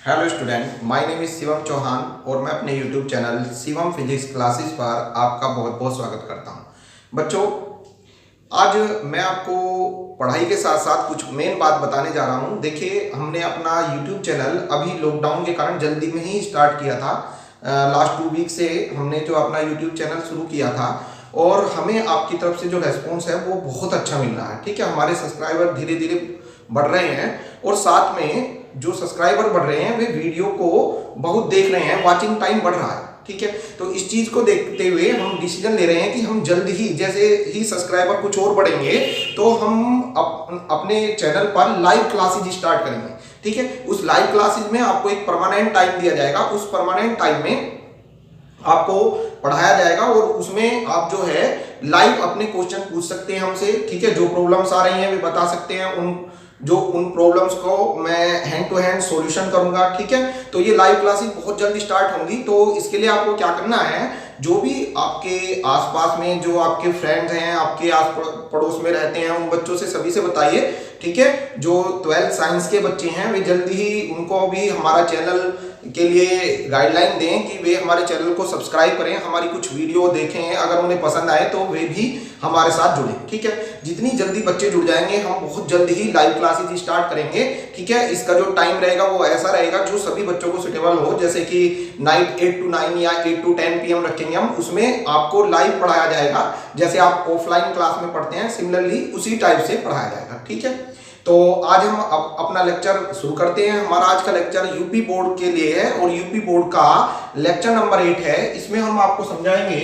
Hello student, my name is Shivam Chauhan और मैं अपने YouTube channel Shivam physics classes पर आपका बहुत बहुत स्वागत करता हूं। बच्चों, आज मैं आपको पढ़ाई के साथ साथ कुछ मेन बात बताने जा रहा हूं। देखिए, हमने अपना यूट्यूब चैनल अभी लॉकडाउन के कारण जल्दी में ही स्टार्ट किया था। लास्ट 2 वीक से हमने जो अपना यूट्यूब चैनल शुरू किया था और हमें आपकी तरफ से जो रेस्पॉन्स है वो बहुत अच्छा मिल रहा है। ठीक है, हमारे सब्सक्राइबर धीरे धीरे बढ़ रहे हैं और साथ में जो सब्सक्राइबर बढ़ रहे हैं वे वीडियो को बहुत देख रहे हैं, वाचिंग टाइम बढ़ रहा है। ठीक है, तो इस चीज को देखते हुए हम डिसीजन ले रहे हैं कि हम जल्द ही, जैसे ही सब्सक्राइबर कुछ और बढ़ेंगे तो हम अपने चैनल पर लाइव क्लासेज स्टार्ट करेंगे। ठीक है, उस लाइव क्लासेज में आपको एक परमानेंट टाइम दिया जाएगा। उस परमानेंट टाइम में आपको पढ़ाया जाएगा और उसमें आप जो है लाइव अपने क्वेश्चन पूछ सकते हैं हमसे। ठीक है, जो प्रॉब्लम्स आ रही हैं वे बता सकते हैं, उन प्रॉब्लम्स को मैं हैंड टू हैंड सॉल्यूशन करूंगा। ठीक है, तो ये लाइव क्लासेस बहुत जल्दी स्टार्ट होंगी। तो इसके लिए आपको क्या करना है, जो भी आपके आसपास में जो आपके फ्रेंड्स हैं, आपके आस पड़ोस में रहते हैं, उन बच्चों से सभी से बताइए। ठीक है, जो 12th साइंस के बच्चे हैं वे जल्दी ही उनको भी हमारा चैनल के लिए गाइडलाइन दें कि वे हमारे चैनल को सब्सक्राइब करें, हमारी कुछ वीडियो देखें, अगर उन्हें पसंद आए तो वे भी हमारे साथ जुड़ें। ठीक है, जितनी जल्दी बच्चे जुड़ जाएंगे हम बहुत जल्दी ही लाइव क्लासेस स्टार्ट करेंगे। ठीक है, इसका जो टाइम रहेगा वो ऐसा रहेगा जो सभी बच्चों को सुटेबल हो, जैसे कि नाइट 8 to 9 या 8 to 10 PM रखेंगे हम। उसमें आपको लाइव पढ़ाया जाएगा, जैसे आप ऑफलाइन क्लास में पढ़ते हैं सिमिलरली उसी टाइप से पढ़ाया जाएगा। ठीक है, तो आज हम अपना लेक्चर शुरू करते हैं। हमारा आज का लेक्चर यूपी बोर्ड के लिए है और यूपी बोर्ड का लेक्चर नंबर 8 है। इसमें हम आपको समझाएंगे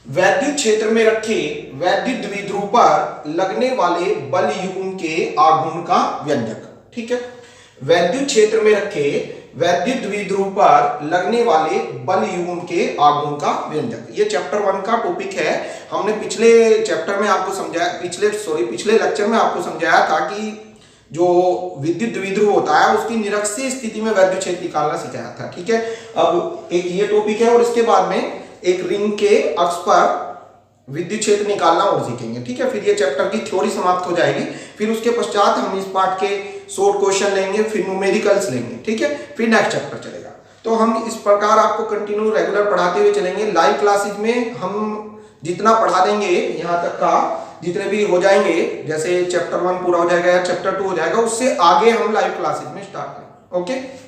वैद्युत क्षेत्र में रखे वैद्युत द्विध्रुव पर लगने वाले बल युग्म के आघूर्ण का व्यंजक। ठीक है, वैद्युत क्षेत्र में रखे वैद्युत द्विध्रुव पर लगने वाले बल युग्म के आघूर्ण का व्यंजक, ये चैप्टर 1 का टॉपिक है। हमने पिछले चैप्टर में आपको समझाया, पिछले लेक्चर में आपको समझाया था कि जो विद्युत द्विध्रुव होता है उसकी निरक्षीय स्थिति में वैद्युत क्षेत्र निकालना सिखाया था। ठीक है, अब एक ये टॉपिक है और इसके बाद में एक रिंग के अक्ष पर विद्युत क्षेत्र निकालना और सीखेंगे। ठीक है, फिर ये चैप्टर की थ्योरी समाप्त हो जाएगी। फिर उसके पश्चात हम इस पार्ट के शॉर्ट क्वेश्चन लेंगे, फिर न्यूमेरिकल्स लेंगे। ठीक है, फिर नेक्स्ट चैप्टर चलेगा। तो हम इस प्रकार आपको कंटिन्यू रेगुलर पढ़ाते हुए चलेंगे। लाइव क्लासेस में हम जितना पढ़ा देंगे यहाँ तक का, जितने भी हो जाएंगे, जैसे चैप्टर 1 पूरा हो जाएगा या चैप्टर 2 हो जाएगा, उससे आगे हम लाइव क्लासेस में स्टार्ट करेंगे। ओके,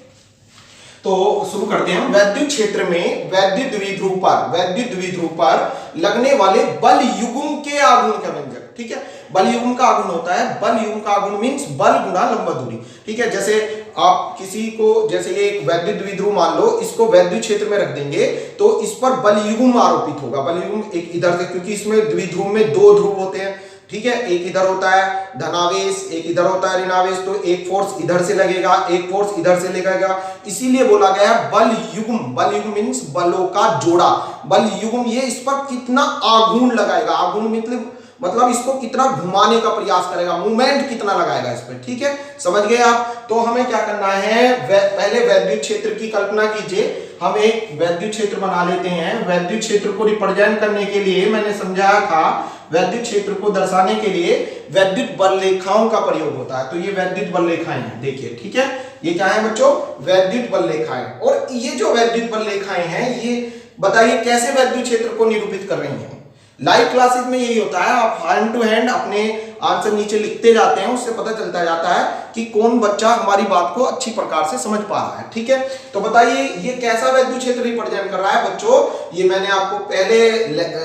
तो शुरू करते हैं। वैद्युत क्षेत्र में वैद्युत द्विध्रुव पर लगने वाले बल युग्म के आघूर्ण का व्यंजक। ठीक है, बल युग्म का आघूर्ण होता है, बल युग्म का आघूर्ण मींस बल गुना लंब दूरी। ठीक है, जैसे आप किसी को, जैसे ये एक वैद्युत द्विध्रुव मान लो, इसको वैद्युत क्षेत्र में रख देंगे तो इस पर बल युग्म आरोपित होगा। बल युग्म एक इधर से, क्योंकि इसमें द्विध्रुव में 2 ध्रुव होते हैं। ठीक है, एक इधर होता है धनावेश, एक इधर होता है ऋणावेश, तो एक फोर्स इधर से लगेगा, एक फोर्स इधर से लगेगा, इसीलिए बोला गया है बल युग्म। बल युग्म मींस बलों का जोड़ा। बल युग्म ये इस पर कितना आघूर्ण लगाएगा, आघूर्ण मतलब इसको कितना घुमाने का प्रयास करेगा, मूवमेंट कितना लगाएगा इस पर। ठीक है, समझ गए आप। तो हमें क्या करना है, पहले वैद्युत क्षेत्र की कल्पना कीजिए। हम एक वैद्युत क्षेत्र बना लेते हैं। वैद्युत क्षेत्र को रिप्रेजेंट करने के लिए मैंने समझाया था, वैद्युत क्षेत्र को दर्शाने के लिए वैद्युत बल रेखाओं का प्रयोग होता है। तो ये वैद्युत बल रेखाएं हैं, देखिए। ठीक है, ये क्या है बच्चों, वैद्युत बल रेखाएं। और ये जो वैद्युत बल रेखाएं हैं, ये बताइए कैसे वैद्युत क्षेत्र को निरूपित कर रही हैं। लाइव क्लासेस में यही होता है, आप हैंड टू हैंड अपने आंसर नीचे लिखते जाते हैं, उससे पता चलता जाता है कि कौन बच्चा हमारी बात को अच्छी प्रकार से समझ पा रहा है। ठीक है, तो बताइए ये कैसा वैद्युत क्षेत्र रिप्रेजेंट कर रहा है बच्चों। ये मैंने आपको पहले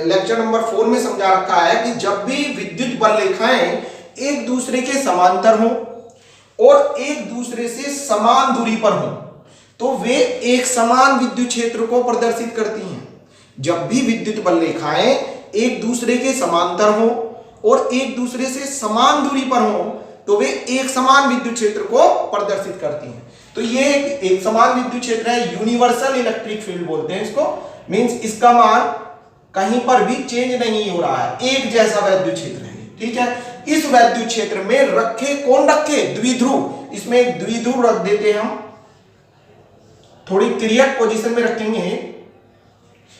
लेक्चर नंबर 4 में समझा रखा है कि जब भी विद्युत बल रेखाएं एक दूसरे के समांतर हो और एक दूसरे से समान दूरी पर हो तो वे एक समान विद्युत क्षेत्र को प्रदर्शित करती हैं। जब भी विद्युत बल रेखाएं एक दूसरे के समांतर हो और एक दूसरे से समान दूरी पर हो तो वे एक समान विद्युत क्षेत्र को प्रदर्शित करती हैं। तो ये एक समान विद्युत क्षेत्र है, यूनिवर्सल इलेक्ट्रिक फील्ड बोलते हैं इसको। मींस इसका मान कहीं पर भी चेंज नहीं हो रहा है, एक जैसा वैद्युत क्षेत्र है। ठीक है, इस वैद्युत क्षेत्र में रखे, कौन रखे, द्विध्रुव। इसमें एक द्विध्रुव रख देते हैं हम, थोड़ी तिर्यक पोजीशन में रखेंगे।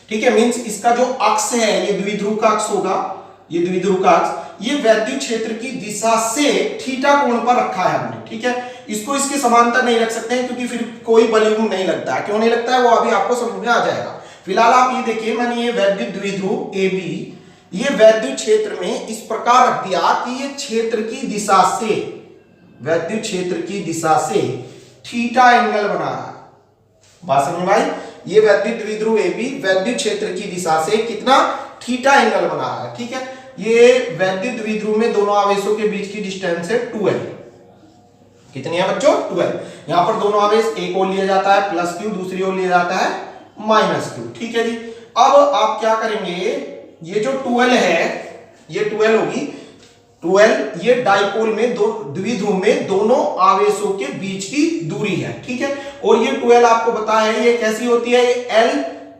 ठीक है, मींस इसका जो अक्ष है ये द्विध्रुव का अक्ष होगा, ये द्विध्रुव का अक्ष, ये वैद्युत क्षेत्र की दिशा से थीटा कोण पर रखा है हमने। ठीक है, इसको इसके समांतर नहीं रख सकते हैं क्योंकि फिर कोई बलयुग्म नहीं लगता है। क्यों नहीं लगता है वो अभी आपको समझ में आ जाएगा। फिलहाल आप ये देखिए, मैंने ये वैद्युत द्विध्रुव ए बी, ये वैद्युत क्षेत्र में इस प्रकार रख दिया कि ये क्षेत्र की दिशा से, वैद्युत क्षेत्र की दिशा से थीटा एंगल बना रहा है। बात समझ में आई? ये वैद्युत द्विध्रुव ए बी वैद्युत क्षेत्र की दिशा से कितना थीटा एंगल बना रहा है। ठीक है, ये वैद्युत द्विध्रुव में दोनों आवेशों के बीच की डिस्टेंस है 12। कितनी है बच्चों? 12। यहां पर दोनों आवेश एक ओर लिया जाता है प्लस क्यू, दूसरी ओर लिया जाता है माइनस क्यू। ठीक है जी। अब आप क्या करेंगे, ये जो 12 है ये 12 होगी, 12 ये डाइपोल में दो द्विध्रुव में दोनों आवेशों के बीच की दूरी है। ठीक है, और ये 12 आपको पता है ये कैसी होती है, ये L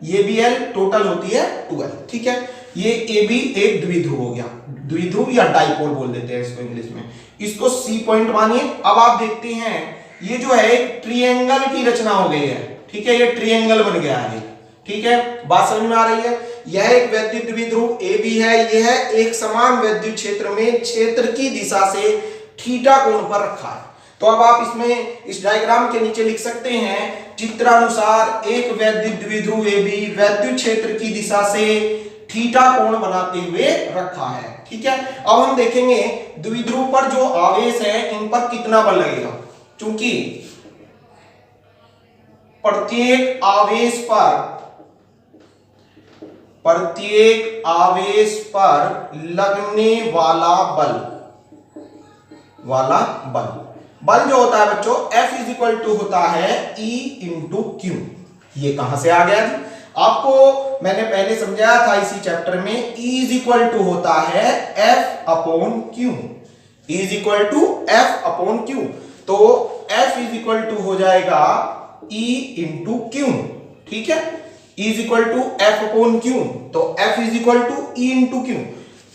ये भी L टोटल होती है 12। ठीक है, ये ए बी एक द्विध्रुव हो गया, द्विध्रुव या डाइपोल बोल देते हैं इसको इंग्लिश में। इसको सी पॉइंट मानिए। अब आप देखते हैं ये जो है एक ट्रायंगल की रचना हो गई है। ठीक है, ये ट्रायंगल बन गया है। ठीक है, बात समझ में आ रही है? यह एक वैद्युत द्विध्रुव ए बी है, यह है एक समान वैद्युत क्षेत्र में क्षेत्र की दिशा से थीटा कोण पर रखा है। तो अब आप इसमें इस डायग्राम के नीचे लिख सकते हैं, चित्रानुसार एक वैद्युत द्विध्रुव ए बी वैद्युत क्षेत्र की दिशा से थीटा कोण बनाते हुए रखा है। ठीक है, अब हम देखेंगे द्विध्रुव पर जो आवेश है इन पर कितना बल लगेगा। क्योंकि प्रत्येक आवेश पर लगने वाला बल जो होता है बच्चों F इज इक्वल टू होता है E इंटू क्यू। ये कहां से आ गया जी? आपको मैंने पहले समझाया था इसी चैप्टर में, E इज इक्वल टू होता है F upon Q, E is equal to F upon Q. तो F इज इक्वल टू हो जाएगा E इंटू क्यू। ठीक है, E is equal to F upon Q, तो F is equal to E into Q.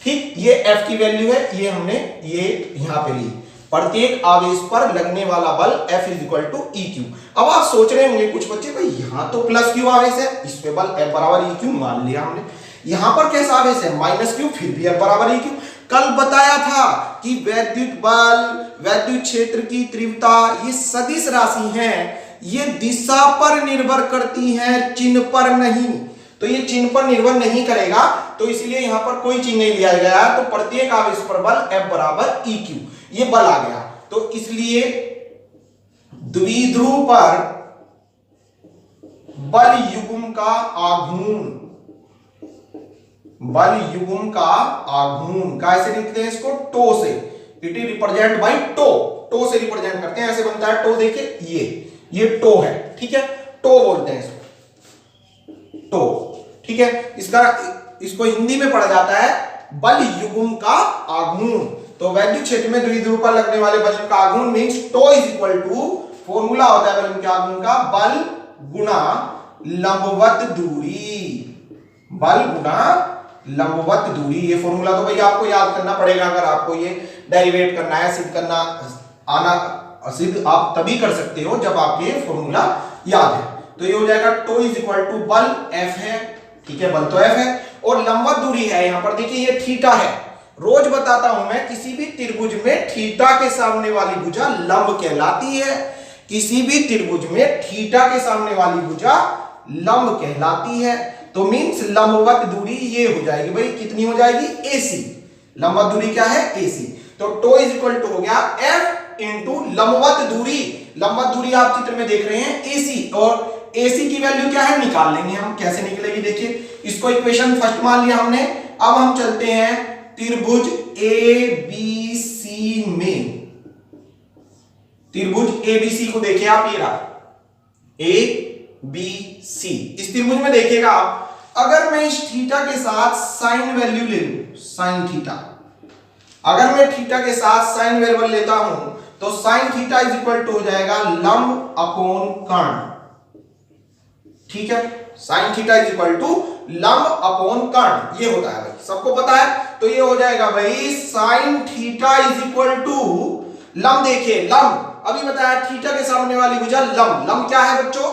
ठीक, ये F की value है, ये हमने ये यहां पे ली। प्रत्येक आवेश पर लगने वाला बल F is equal to E Q. अब आप सोच रहे होंगे कुछ बच्चे, भाई यहां तो प्लस क्यू आवेश है, इस पे बल F बराबर ई क्यू मान लिया हमने। यहां पर कैसा आवेश है माइनस क्यू, फिर भी F बराबर ई क्यू। कल बताया था कि वैद्युत बल, वैद्युत क्षेत्र की तीव्रता ये सदिश राशि हैं, ये दिशा पर निर्भर करती हैं, चिन्ह पर नहीं। तो ये चिन्ह पर निर्भर नहीं करेगा, तो इसलिए यहां पर कोई चिन्ह नहीं लिया गया। तो प्रत्येक आवेश पर बल F बराबर ई क्यू, ये बल आ गया। तो इसलिए द्विध्रुव पर बल युग्म का आघूर्ण कैसे लिखते हैं इसको? टो से। It is represent by tau से रिप्रेजेंट करते हैं, ऐसे बनता है टो। देखिए ये टो है। ठीक है, टो बोलते हैं इसको, टो। ठीक है, इसको हिंदी में पढ़ा जाता है बल युग्म का आघूर्ण। तो वैद्युत क्षेत्र में द्विध्रुव पर लगने वाले बल का आघूर्ण means tau is equal to, formula होता है बल के आघूर्ण का, बल गुणा लंबवत दूरी, बल गुणा लंबवत दूरी। ये फॉर्मूला तो भैया आपको याद करना पड़ेगा अगर आपको ये डेरिवेट करना है, सिद्ध करना आना। सिद्ध आप तभी कर सकते हो जब आपको ये फॉर्मूला याद है। तो ये हो जाएगा टो इज इक्वल टू बल F है। ठीक है, बल तो F है और लंबवत दूरी है। यहां पर देखिए ये थीटा है। रोज बताता हूं मैं, किसी भी त्रिभुज में थीटा के सामने वाली भुजा लंब कहलाती है। किसी भी त्रिभुज में थीटा के सामने वाली भुजा लंब कहलाती है। तो मींस लंबवत दूरी ये हो जाएगी भाई, कितनी हो जाएगी? AC। लंबवत दूरी क्या है? AC। तो टो इज इक्वल टू हो गया F इंटू लंबवत दूरी। लंबवत दूरी आप चित्र में देख रहे हैं AC, और AC की वैल्यू क्या है निकाल लेंगे हम। कैसे निकलेगी देखिए, इसको इक्वेशन फर्स्ट मान लिया हमने। अब हम चलते हैं त्रिभुज ABC में। त्रिभुज ABC को देखिए आप, ये रहा ABC। इस त्रिभुज में देखिएगा आप, अगर मैं इस थीटा के साथ साइन वैल्यू ले लूं, साइन थीटा, अगर मैं थीटा के साथ साइन वेरिएबल लेता हूं तो sine theta is equal to हो जाएगा लंब अपॉन कर्ण। ठीक है, sine theta is equal to लंब अपॉन कर्ण, ये होता है भाई, सबको पता है। तो ये हो जाएगा भाई sine theta is equal to लंब। देखिए लंब अभी बताया, थीटा के सामने वाली भुजा लंब। लंब क्या है बच्चों?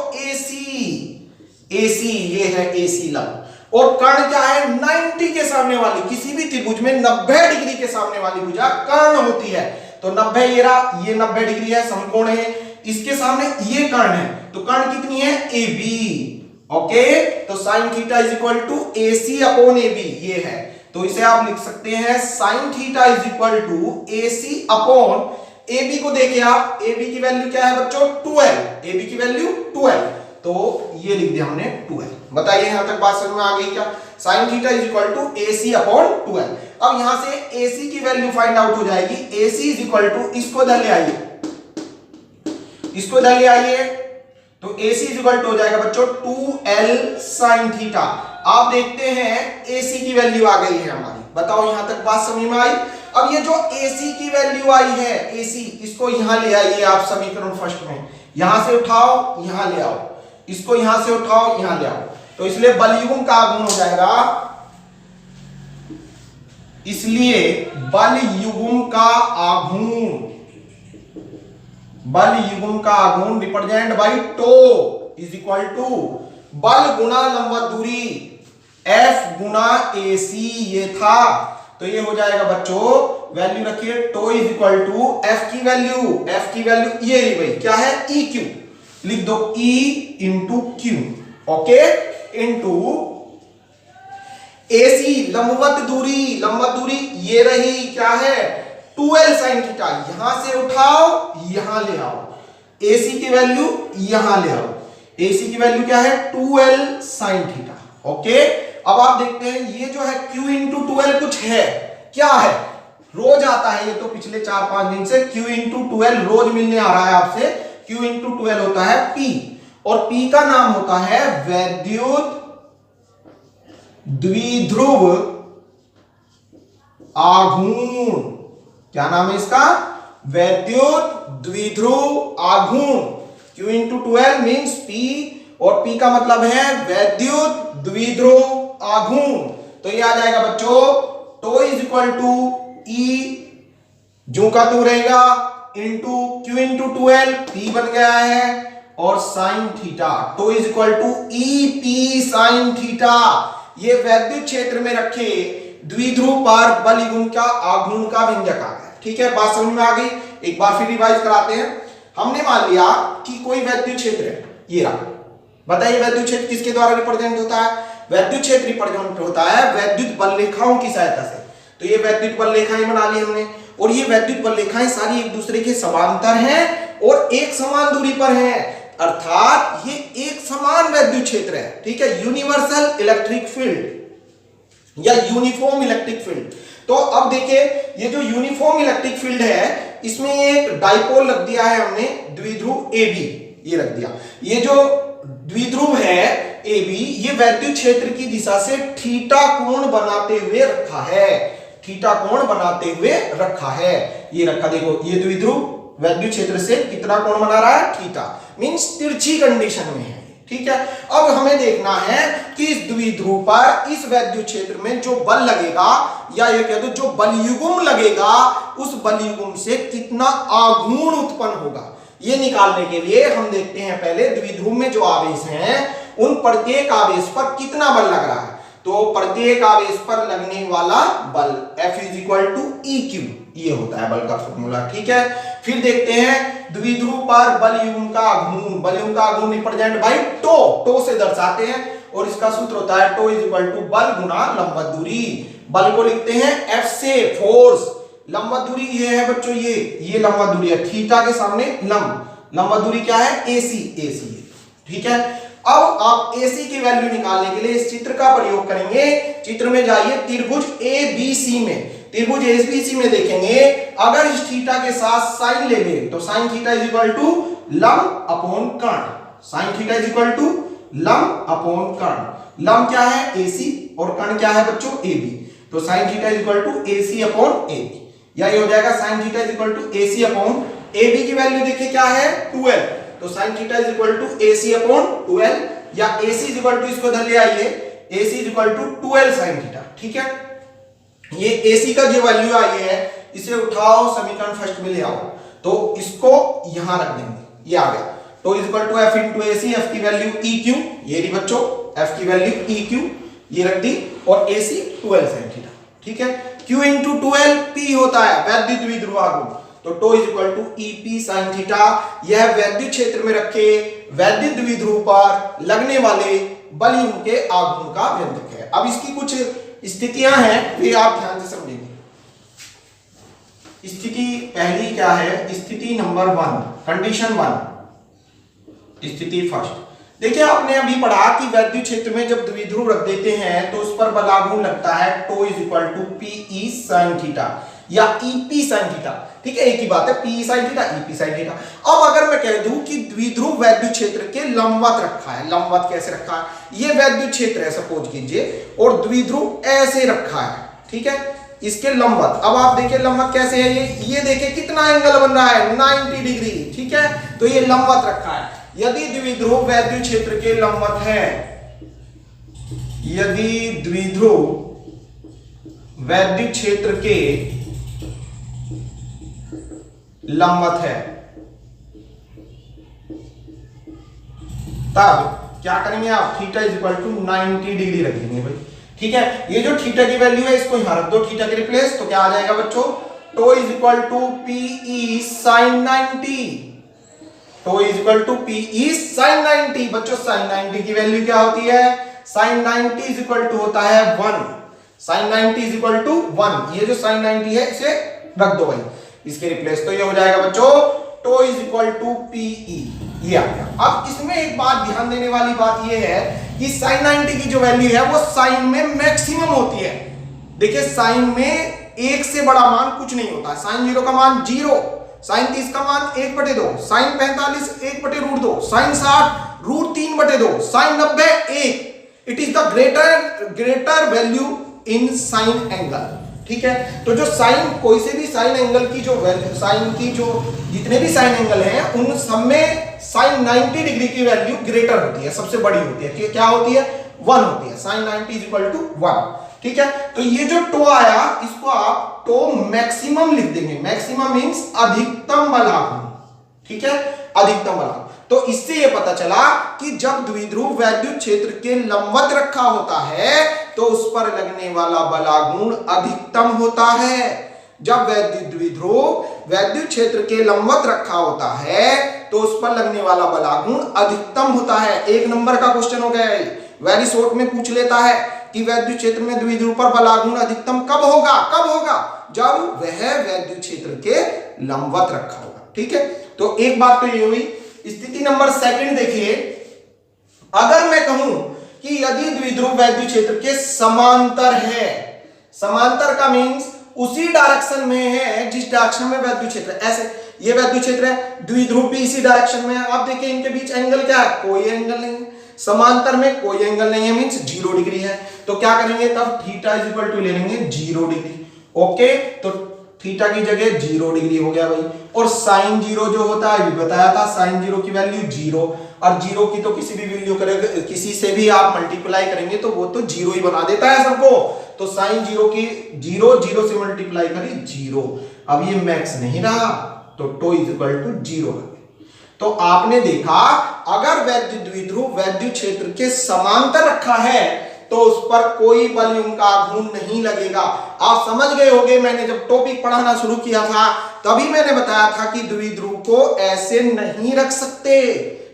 AC, ये है AC लंब। और कर्ण क्या है? 90 के सामने वाली, किसी भी त्रिभुज में 90 डिग्री के सामने वाली भुजा कर्ण होती है। तो 90 ये रहा, ये 90 डिग्री है, समकोण है। इसके सामने ये कर्ण है, तो कर्ण कितनी है, AB। ओके, तो sine theta is equal to AC upon AB ये है। तो इसे आप लिख सकते हैं sine theta is equal to AC upon AB को देखिए आप, AB की वैल्यू क्या है बच्चों, 12। AB की वैल्यू 12, तो ये लिख दिया हमने 12। बताइए यहां तक बात समझ में आ गई क्या? Sine theta is equal to AC upon 12। अब यहां से AC की वैल्यू फाइंड आउट हो जाएगी। AC इज इक्वल टू, इसको इधर ले आइए, इसको इधर ले आइए, तो AC इज इक्वल टू हो जाएगा बच्चों 2L साइन थीटा। आप देखते हैं AC की वैल्यू आ गई है हमारी। बताओ यहां तक बात समझ में आई? अब ये जो AC की वैल्यू आई है, AC, इसको यहां ले आइए आप समीकरण फर्स्ट में, यहां से उठाओ यहां ले आओ, इसको यहां से उठाओ यहां ले आओ, तो इसलिए बलयुग्म का आघूर्ण हो जाएगा, इसलिए बलयुग्म का आघूर्ण, बलयुग्म का आघूर्ण represent by tau is equal to बल गुना लंबवत दूरी F गुना AC ये था। तो ये हो जाएगा बच्चों, वैल्यू रखिए, tau is equal to F की वैल्यू ये रही भाई, क्या है, EQ, लिख दो E into Q, okay, into AC लंबवत दूरी ये रही, क्या है, 2L साइन थीटा। यहां से उठाओ यहां ले आओ, AC की वैल्यू यहां ले आओ, AC की वैल्यू क्या है, 2L साइन थीटा। ओके, अब आप देखते हैं ये जो है Q इंटू 2L कुछ है, क्या है, रोज आता है, ये तो पिछले 4-5 दिन से Q इंटू 2L रोज मिलने आ रहा है आपसे। Q इंटू 2L होता है P, और P का नाम होता है वैद्युत द्विध्रुव आघूर्ण। क्या नाम है इसका, वैद्युत द्विध्रुव आघूर्ण। Q into 2L means P, और P का मतलब है वैद्युत द्विध्रुव आघूर्ण। तो ये आ जाएगा बच्चों, tau is equal to E जो का तू रहेगा into Q into 2L, P बन गया है, और sine theta, tau is equal to EP sine theta. ये वैद्युत क्षेत्र में रखे द्विध्रुव पर बलयुग्म का आघूर्ण का व्यंजक आ गया। ठीक है, बात समझ में आ गई? एक बार फिर रिवाइज कराते हैं। हमने मान लिया कि कोई वैद्युत क्षेत्र है, ये रहा, बताइए वैद्युत क्षेत्र किसके द्वारा रिप्रेजेंट होता है? वैद्युत क्षेत्र रिप्रेजेंट होता है वैद्युत बल रेखाओं की सहायता से। तो ये वैद्युत बल रेखाएं बना ली हमने, और ये वैद्युत बल रेखाएं सारी एक दूसरे के समांतर हैं और एक समान दूरी पर हैं, अर्थात ये एक समान वैद्युत क्षेत्र है। ठीक है, यूनिवर्सल इलेक्ट्रिक फील्ड या यूनिफॉर्म इलेक्ट्रिक फील्ड। तो अब देखिए, ये जो यूनिफॉर्म इलेक्ट्रिक फील्ड है, इसमें एक डाइपोल रख दिया है हमने, द्विध्रुव AB ये रख दिया। ये जो द्विध्रुव है AB, ये वैद्युत क्षेत्र की दिशा से थीटा कोण बनाते हुए रखा है, थीटा कोण बनाते हुए रखा है, ये रखा। देखो ये द्विध्रुव वैद्युत क्षेत्र से कितना कोण बना रहा है, थीटा, मींस तिरछी कंडीशन में है। ठीक है, अब हमें देखना है कि इस द्विध्रुव पर इस वैद्युत क्षेत्र में जो बल लगेगा, या ये कह दो जो बलयुग्म लगेगा, उस बलयुग्म से कितना आघूर्ण उत्पन्न होगा, ये निकालने के लिए हम देखते हैं पहले द्विध्रुव में जो आवेश हैं उन प्रत्येक आवेश पर कितना बल लग रहा है। तो प्रत्येक आवेश पर लगने वाला बल F is equal to EQ, ये होता है बल का फॉर्मूला। ठीक है, फिर देखते हैं द्विध्रुव पर बलयुग्म का आघूर्ण, बलयुग्म का आघूर्ण रिप्रेजेंट बाय टो, टो से दर्शाते हैं, और इसका सूत्र होता है टो इज इक्वल टू बल गुना लंबवत दूरी। बल को लिखते हैं F से, फोर्स, लंबवत दूरी ये है बच्चों, ये लंबवत दूरी है, थीटा के सामने लंबवत दूरी क्या है, AC। ठीक है, अब आप AC की वैल्यू निकालने के लिए इस चित्र का प्रयोग करेंगे। चित्र में जाइए, त्रिभुज ABC में, त्रिभुज ABC में देखेंगे, अगर इस थीटा के साथ साइन ले लें तो sine theta is equal to लंब अपॉन कर्ण, sine theta is equal to लंब अपॉन कर्ण। लंब क्या है, AC, और कर्ण क्या है बच्चों, AB। तो sine theta is equal to AC upon AB, या ये हो जाएगा sine theta is equal to AC upon AB की वैल्यू देखिए क्या है, 2L। तो sin theta is equal to AC upon 2L, या AC इज इक्वल टू, इसको इधर ले आइए, AC is equal to 2L sin theta. ठीक है, ये AC का जो वैल्यू आई है, इसे उठाओ समीकरण फर्स्ट में ले आओ, तो इसको यहां रख देंगे, ये आ गया। तो is equal to F into AC, F की वैल्यू EQ, ये रही बच्चों, F की वैल्यू EQ ये रख दी, और AC 2L sin थीटा। ठीक है, Q इंटू 2L P होता है वैद्युत द्विध्रुव आघूर्ण। तो tau is equal to EP sine theta. यह वैद्युत क्षेत्र में रखे वैद्युत द्विध्रुव पर लगने वाले बलयुम के आघूर्ण का व्यंजक है। अब इसकी कुछ स्थितियां हैं, वे आप ध्यान से समझेंगे। स्थिति पहली क्या है? स्थिति नंबर 1, कंडीशन 1, स्थिति फर्स्ट। देखिए आपने अभी पढ़ा कि वैद्युत क्षेत्र में जब द्विध्रुव रख देते हैं तो उस पर बलाघूर्ण लगता है tau is equal to PE sine theta या ईपी साइन थीटा। ठीक है, एक ही बात है, PE sine theta EP sine theta. अब अगर मैं कह दूं कि द्विध्रुव वैद्युत क्षेत्र के लंबवत रखा है, लंबवत कैसे रखा है? ये वैद्युत क्षेत्र है सपोज कीजिए और द्विध्रुव ऐसे रखा है, ठीक है, इसके लंबवत। अब आप देखिए लंबवत कैसे है, ये देखिए कितना एंगल बन रहा है, 90 डिग्री। ठीक है, तो ये लंबवत रखा है। यदि द्विध्रुव वैद्युत क्षेत्र के लंबवत है, यदि द्विध्रुव वैद्युत क्षेत्र के लंबवत है, तब क्या करेंगे आप? Theta is equal to 90 degree रखेंगे भाई। ठीक है, ये जो थीटा की वैल्यू है इसको यहां रख दो थीटा के रिप्लेस, तो क्या आ जाएगा बच्चों? Tau is equal to PE sine 90। Tau is equal to PE sine 90। बच्चों साइन 90 की वैल्यू क्या होती है? साइन 90 इज इक्वल टू होता है 1। Sine 90 is equal to 1। ये जो साइन 90 है इसे रख दो भाई इसके रिप्लेस, तो ये हो जाएगा बच्चों tau is equal to PE. ये आ गया। अब इसमें एक बात ध्यान देने वाली बात ये है कि साइन 90 की जो वैल्यू है वो साइन में मैक्सिमम होती है। देखिए साइन में 1 से बड़ा मान कुछ नहीं होता है। साइन 0 का मान 0, साइन 30 का मान 1/2, sine 45 1/√2, sine 60 √3/2, sine 90 1। It is the greater value in sine angle. ठीक है, तो जो साइन कोई से भी साइन एंगल की जो वैल्यू, साइन की जो जितने भी साइन एंगल हैं उन सब में साइन 90 डिग्री की वैल्यू ग्रेटर होती है, सबसे बड़ी होती है। क्या होती है? 1 होती है। Sine 90 is equal to 1। ठीक है, तो ये जो टो आया इसको आप टो मैक्सिमम लिख देंगे। मैक्सिमम मींस अधिकतम बलाघूर्ण। ठीक है, अधिकतम बलाघूर्ण। तो इससे ये पता चला कि जब द्विध्रुव वैद्युत क्षेत्र के लंबवत रखा होता है तो उस पर लगने वाला बलाघूर्ण अधिकतम होता है। जब द्विध्रुव वैद्युत क्षेत्र के लंबवत रखा होता है तो उस पर लगने वाला बलाघूर्ण अधिकतम होता है। 1 नंबर का क्वेश्चन हो गया, वेरी शॉर्ट में पूछ लेता है कि वैद्युत क्षेत्र में द्विध्रुव पर बलाघूर्ण अधिकतम कब होगा? कब होगा? जब वह वैद्युत क्षेत्र के लंबवत रखा होगा। ठीक है, तो एक बात तो ये हुई। स्थिति नंबर 2 देखिए, अगर मैं कहूं कि यदि द्विध्रुव वैद्युत क्षेत्र के समांतर है, समांतर का मींस उसी डायरेक्शन में है जिस डायरेक्शन में वैद्युत क्षेत्र है। ऐसे ये वैद्युत क्षेत्र है, द्विध्रुव भी इसी डायरेक्शन में है। आप देखिए इनके बीच एंगल क्या है? कोई एंगल नहीं है। समांतर में कोई एंगल नहीं है मींस 0 डिग्री है। तो क्या करेंगे तब? थीटा इज इक्वल टू ले लेंगे 0 डिग्री। ओके, तो थीटा की जगह 0 डिग्री हो गया भाई। और साइन 0 जो होता है अभी बताया था, साइन 0 की वैल्यू 0, और 0 की तो किसी भी वैल्यू करेंगे, किसी से भी आप मल्टीप्लाई करेंगे तो वो तो 0 ही बना देता है सबको। तो साइन 0 की 0 से मल्टीप्लाई करें 0। अब ये मैक्स नहीं रहा तो टो इज इक्वल टू 0। तो आपने देखा अगर द्विध्रुव वैद्युत क्षेत्र के समांतर रखा है तो उस पर कोई बलयुम का आघूर्ण नहीं लगेगा। आप समझ गए होंगे, मैंने जब टॉपिक पढ़ाना शुरू किया था तभी मैंने बताया था कि द्विध्रुव को ऐसे नहीं रख सकते।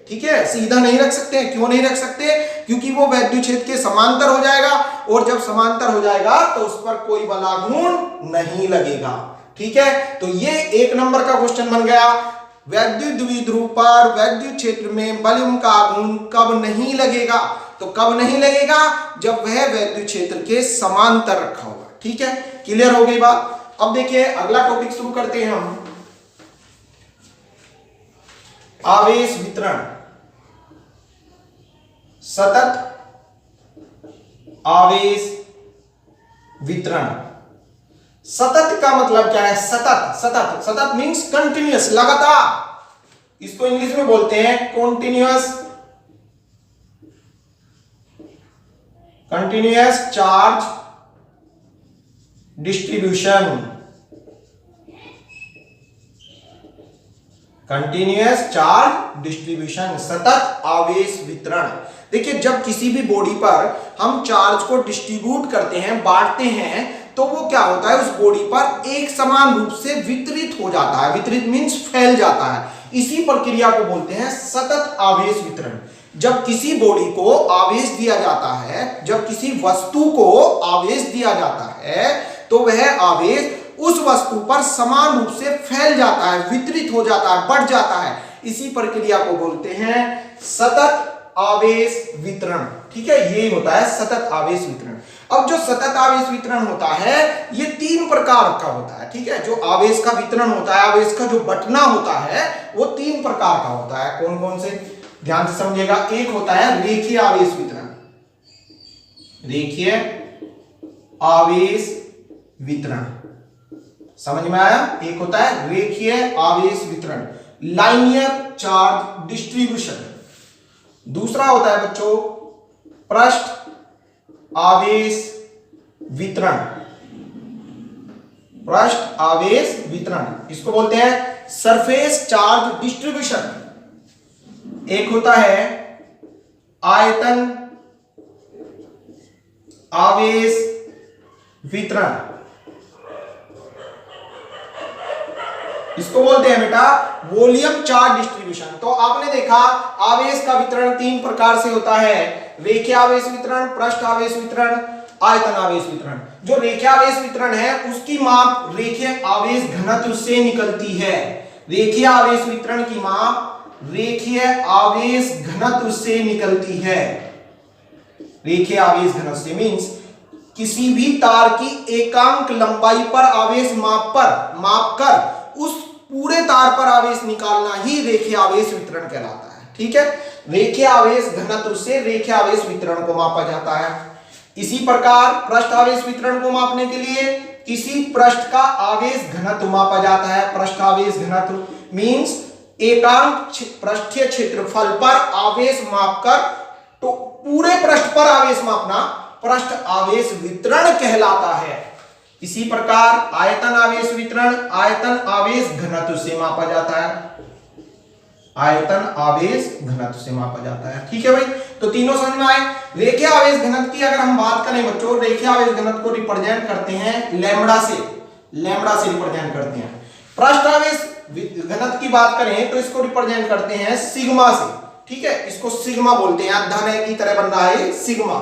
ठीक है, सीधा नहीं रख सकते। क्यों नहीं रख सकते? क्योंकि वो वैद्युत क्षेत्र के समांतर हो जाएगा, और जब समांतर हो जाएगा तो उस पर कोई बलाघूर्ण नहीं लगेगा। ठीक है, तो ये 1 नंबर का क्वेश्चन बन गया। वैद्युत द्विध्रुव पर वैद्युत क्षेत्र में बलयुम का आघूर्ण कब नहीं लगेगा? तो कब नहीं लगेगा? जब वह वैद्युत क्षेत्र के समांतर रखा होगा। ठीक है, क्लियर हो गई बात। अब देखिए अगला टॉपिक शुरू करते हैं हम, आवेश वितरण। सतत आवेश वितरण। सतत का मतलब क्या है? सतत, सतत, सतत मींस कंटिन्यूअस, लगातार। इसको इंग्लिश में बोलते हैं continuous charge distribution. Continuous charge distribution, सतत आवेश वितरण। देखिए जब किसी भी बॉडी पर हम चार्ज को डिस्ट्रीब्यूट करते हैं, बांटते हैं, तो वो क्या होता है, उस बॉडी पर एक समान रूप से वितरित हो जाता है। वितरित मीन्स फैल जाता है। इसी प्रक्रिया को बोलते हैं सतत आवेश वितरण। जब किसी बॉडी को आवेश दिया जाता है, जब किसी वस्तु को आवेश दिया जाता है, तो वह आवेश उस वस्तु पर समान रूप से फैल जाता है, वितरित हो जाता है, बढ़ जाता है। इसी प्रक्रिया को बोलते हैं सतत आवेश वितरण। ठीक है, ये होता है सतत आवेश वितरण। अब जो सतत आवेश वितरण होता है ये 3 प्रकार का होता है। ठीक है, जो आवेश का वितरण होता है, आवेश का जो बंटना होता है वो 3 प्रकार का होता है। कौन कौन से, ध्यान से समझिएगा। एक होता है रेखीय आवेश वितरण, रेखीय आवेश वितरण, समझ में आया। एक होता है रेखीय आवेश वितरण, लाइनियर चार्ज डिस्ट्रीब्यूशन। दूसरा होता है बच्चों पृष्ठ आवेश वितरण, पृष्ठ आवेश वितरण, इसको बोलते हैं सरफेस चार्ज डिस्ट्रीब्यूशन। एक होता है आयतन आवेश वितरण, इसको बोलते हैं बेटा वॉल्यूम चार्ज डिस्ट्रीब्यूशन। तो आपने देखा आवेश का वितरण 3 प्रकार से होता है, रेखीय आवेश वितरण, पृष्ठ आवेश वितरण, आयतन आवेश वितरण। जो रेखीय आवेश वितरण है उसकी माप रेखीय आवेश घनत्व से निकलती है। रेखीय आवेश वितरण की माप रेखीय आवेश घनत्व से निकलती है। रेखीय आवेश घनत्व से मींस किसी भी तार की एकांक लंबाई पर आवेश मापकर उस पूरे तार पर आवेश निकालना ही रेखीय आवेश वितरण कहलाता है। ठीक है, रेखीय आवेश घनत्व से रेखीय आवेश वितरण को मापा जाता है। इसी प्रकार पृष्ठ आवेश वितरण को मापने के लिए किसी पृष्ठ का आवेश घनत्व मापा जाता है। पृष्ठ आवेश घनत्व मींस एकांक पृष्ठीय क्षेत्रफल पर आवेश मापकर तो पूरे पृष्ठ पर आवेश मापना पृष्ठ आवेश वितरण कहलाता है। इसी प्रकार आयतन आवेश वितरण आयतन आवेश घनत्व से मापा जाता है। आयतन आवेश घनत्व से मापा जाता है। ठीक है भाई, तो तीनों समझ में आए। रेखीय आवेश घनत्व की अगर हम बात करें बच्चों, रेखीय आवेश घनत्व को रिप्रेजेंट करते हैं लैम्बडा से रिप्रेजेंट करते हैं। पृष्ठ आवेश घनत्व की बात करें तो इसको रिप्रेजेंट करते हैं सिग्मा से। ठीक है, इसको सिग्मा बोलते हैं, धन की तरह बन रहा है सिग्मा।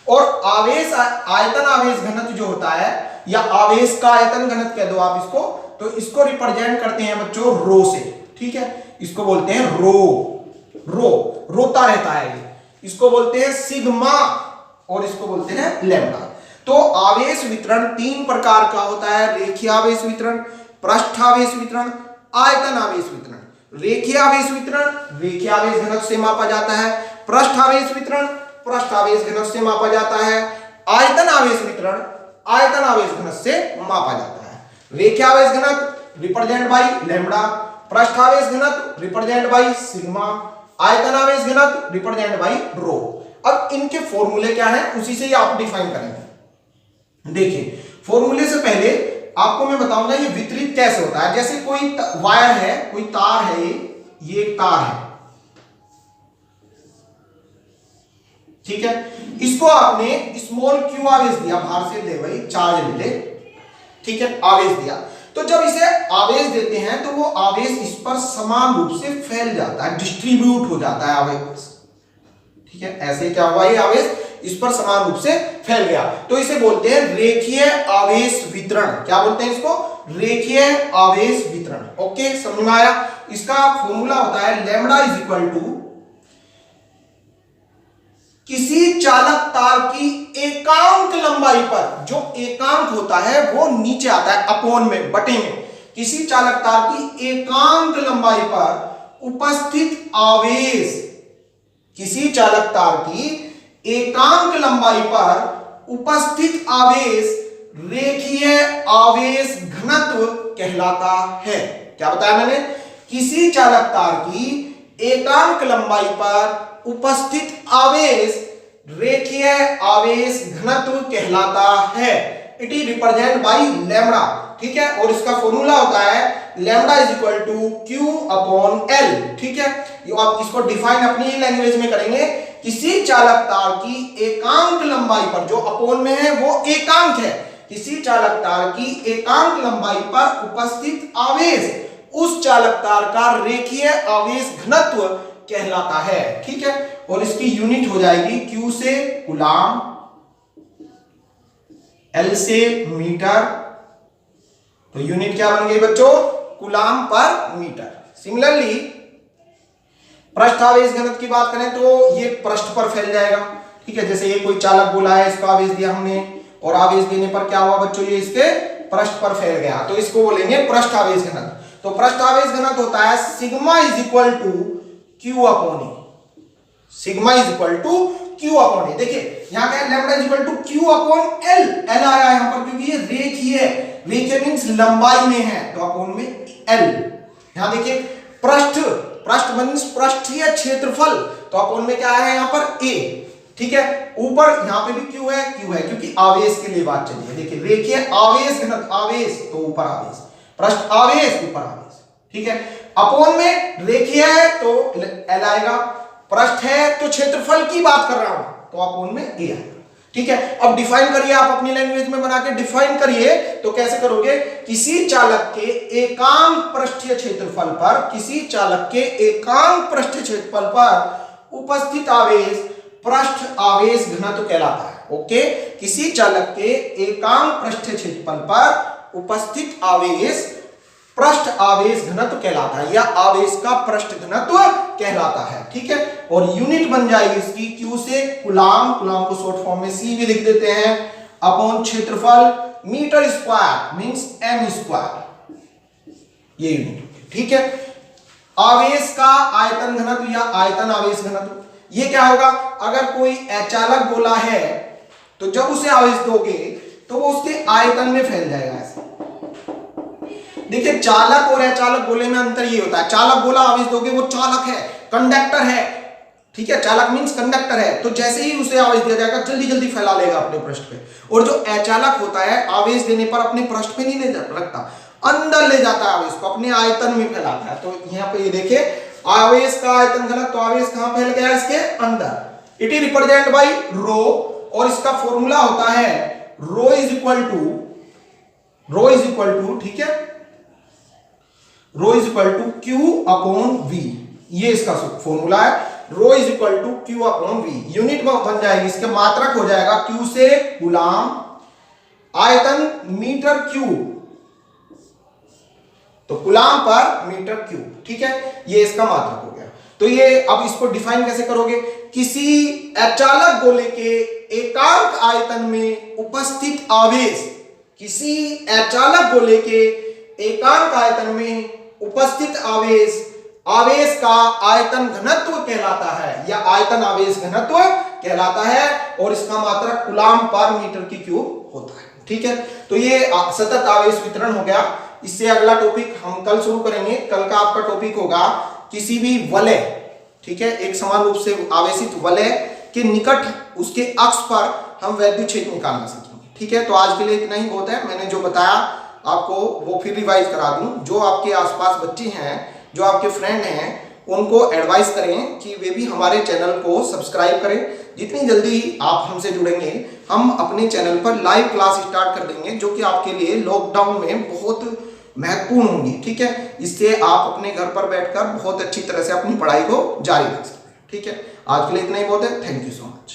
और आवेश आयतन आवेश घनत्व जो होता है या आवेश का आयतन घनत्व कह दो आप इसको, तो इसको रिप्रेजेंट करते हैं बच्चों रो से। ठीक है, इसको बोलते हैं रोता रहता है ये, इसको बोलते हैं सिग्मा और इसको बोलते हैं लैम्बडा। तो आवेश वितरण 3 प्रकार का होता है, रेखीय आवेश वितरण, पृष्ठ आवेश वितरण, आयतन आवेश वितरण। रेखीय आवेश वितरण रेखीय आवेश घनत्व से मापा जाता है, पृष्ठ आवेश वितरण पृष्ठ आवेश घनत्व से मापा जाता है, आयतन आवेश वितरण आयतन आवेश घनत्व से मापा जाता है। रेखीय आवेश घनत्व रिप्रेजेंट बाय लैम्बडा, पृष्ठ आवेश घनत्व रिप्रेजेंट बाय सिग्मा, आयतन आवेश घनत्व रिप्रेजेंट बाय रो। अब इनके फॉर्मूले क्या है उसी से ही आप डिफाइन करेंगे। देखिए, फॉर्मूले से पहले आपको मैं बताऊंगा ये वितरित कैसे होता है। जैसे कोई वायर है, कोई तार है, ये एक तार है। ठीक है, इसको आपने स्मॉल क्यू आवेश दिया, बाहर से ले भाई चार्ज ले ले। ठीक है, आवेश दिया, तो जब इसे आवेश देते हैं तो वो आवेश इस पर समान रूप से फैल जाता है, डिस्ट्रीब्यूट हो जाता है आवेश। ठीक है, ऐसे क्या हुआ, ये आवेश इस पर समान रूप से फैल गया, तो इसे बोलते हैं रेखीय आवेश वितरण। क्या बोलते हैं इसको, रेखीय आवेश वितरण। ओके, समझ में आया। इसका फॉर्मूला होता है लैम्बडा इज इक्वल टू किसी चालक तार की एकांक लंबाई पर, जो एकांक होता है वो नीचे आता है अपॉन में, बटे में, किसी चालक तार की एकांक लंबाई पर उपस्थित आवेश, किसी चालक तार की एकांक लंबाई पर उपस्थित आवेश रेखीय आवेश घनत्व कहलाता है। क्या बताया मैंने, किसी चालक तार की एकांक लंबाई पर उपस्थित आवेश रेखीय आवेश घनत्व कहलाता है। It is represent by lambda. ठीक है, और इसका फॉर्मूला होता है lambda is equal to Q upon L. ठीक है, ये आप इसको डिफाइन अपनी लैंग्वेज में करेंगे। किसी चालक तार की एकांक लंबाई पर, जो अपॉन में है वो एकांक है, किसी चालक तार की एकांक लंबाई पर उपस्थित आवेश उस चालक तार का रेखीय आवेश घनत्व कहलाता है। ठीक है, और इसकी यूनिट हो जाएगी Q से कूलाम, L से मीटर, तो यूनिट क्या बन गई बच्चों, कूलाम पर मीटर। सिमिलरली पृष्ठ आवेश घनत्व की बात करें तो ये पृष्ठ पर फैल जाएगा। ठीक है, जैसे ये कोई चालक गोला है, इसको आवेश दिया हमने और आवेश देने पर क्या हुआ बच्चों, ये इसके पृष्ठ पर फैल गया, तो इसको बोलेंगे पृष्ठ आवेश घनत्व। तो पृष्ठ आवेश घनत्व होता है sigma is equal to Q upon E। Sigma is equal to Q upon E। देखिए यहाँ क्या है, lambda is equal to Q upon L। L आया यहाँ पर क्योंकि ये रेखीय है, रेखीय मींस लंबाई में है, तो अपॉन में L। यहाँ देखिए पृष्ठ, पृष्ठ मींस पृष्ठीय क्षेत्रफल, तो अपॉन में क्या है यहाँ पर A। ठीक है, ऊपर यहाँ पे भी Q है क्योंकि आवेश के लिए बात चली है। देखिए रेखीय आवेश घनत्व, आवेश तो ऊपर आवेश, पृष्ठ आवेश ऊपर आवेश। ठीक है, अपॉन में रेखीय है तो L आएगा, पृष्ठ है तो क्षेत्रफल की बात कर रहा हूं तो अपॉन में A आएगा। ठीक है, अब डिफाइन करिए, आप अपनी लैंग्वेज में बना के डिफाइन करिए, तो कैसे करोगे, किसी चालक के एकांक पृष्ठीय क्षेत्रफल पर, किसी चालक के एकांक पृष्ठीय क्षेत्रफल पर उपस्थित आवेश पृष्ठ आवेश घनत्व कहलाता है। ओके, किसी चालक के एकांक पृष्ठीय क्षेत्रफल पर उपस्थित आवेश पृष्ठ आवेश घनत्व कहलाता है, या आवेश का पृष्ठ घनत्व कहलाता है। ठीक है, और यूनिट बन जाएगी इसकी Q से कूलाम, कूलाम को शॉर्ट फॉर्म में C भी लिख देते हैं, अपॉन क्षेत्रफल metre square means m square, ये यूनिट। ठीक है, आवेश का आयतन घनत्व या आयतन आवेश घनत्व, ये क्या होगा, अगर कोई अचालक गोला है तो जब उसे आवेश दोगे तो वो उसके आयतन में फैल जाएगा ऐसे। देखिए चालक और अचालक गोले में अंतर ये होता है, चालक गोला आवेश दोगे वो चालक है, कंडक्टर है। ठीक है, चालक मींस कंडक्टर है, तो जैसे ही उसे आवेश दिया जाएगा जल्दी जल्दी फैला लेगा अपने पृष्ठ पे। और जो अचालक होता है आवेश देने पर अपने पृष्ठ पे नहीं ले रखता, अंदर ले जाता है आवेश को, अपने आयतन में फैलाता है। तो यहाँ पे ये देखिए आवेश का आयतन घनत्व, तो आवेश कहां फैल गया, इसके अंदर। इट इज रिप्रेजेंट बाय रो, और इसका फॉर्मूला होता है रो इज इक्वल टू, ठीक है, rho is equal to Q upon V, ये इसका फॉर्मूला है, rho is equal to Q upon V। Unit बन जाएगी, इसके मात्रक हो जाएगा Q से कूलाम, आयतन मीटर क्यूब, तो कूलाम पर मीटर क्यूब। ठीक है, ये इसका मात्रक हो गया। तो ये अब इसको डिफाइन कैसे करोगे, किसी अचालक गोले के एकांक आयतन में उपस्थित आवेश, किसी अचालक गोले के एकांक आयतन में उपस्थित आवेश, आवेश का आयतन घनत्व कहलाता है, या आयतन आवेश घनत्व कहलाता है, और इसका मात्रक कूलाम पर मीटर की क्यूब होता है। ठीक है, तो ये सतत आवेश वितरण हो गया। इससे अगला टॉपिक हम कल शुरू करेंगे। कल का आपका टॉपिक होगा किसी भी वलय, ठीक है, एक समान रूप से आवेशित वलय के निकट उसके अक्ष पर हम वैद्युत क्षेत्र निकालना सीखेंगे। ठीक है, तो आज के लिए इतना ही बहुत है। मैंने जो बताया आपको वो फिर रिवाइज करा दूं। जो आपके आसपास बच्चे हैं, जो आपके फ्रेंड हैं, उनको एडवाइस करें कि वे भी हमारे चैनल को सब्सक्राइब करें। जितनी जल्दी आप हमसे जुड़ेंगे, हम अपने चैनल पर लाइव क्लास स्टार्ट कर देंगे, जो कि आपके लिए लॉकडाउन में बहुत महत्वपूर्ण होंगी। ठीक है, इससे आप अपने घर पर बैठकर बहुत अच्छी तरह से अपनी पढ़ाई को जारी रख सकते हैं। ठीक है, आज के लिए इतना ही बहुत है। Thank you so much.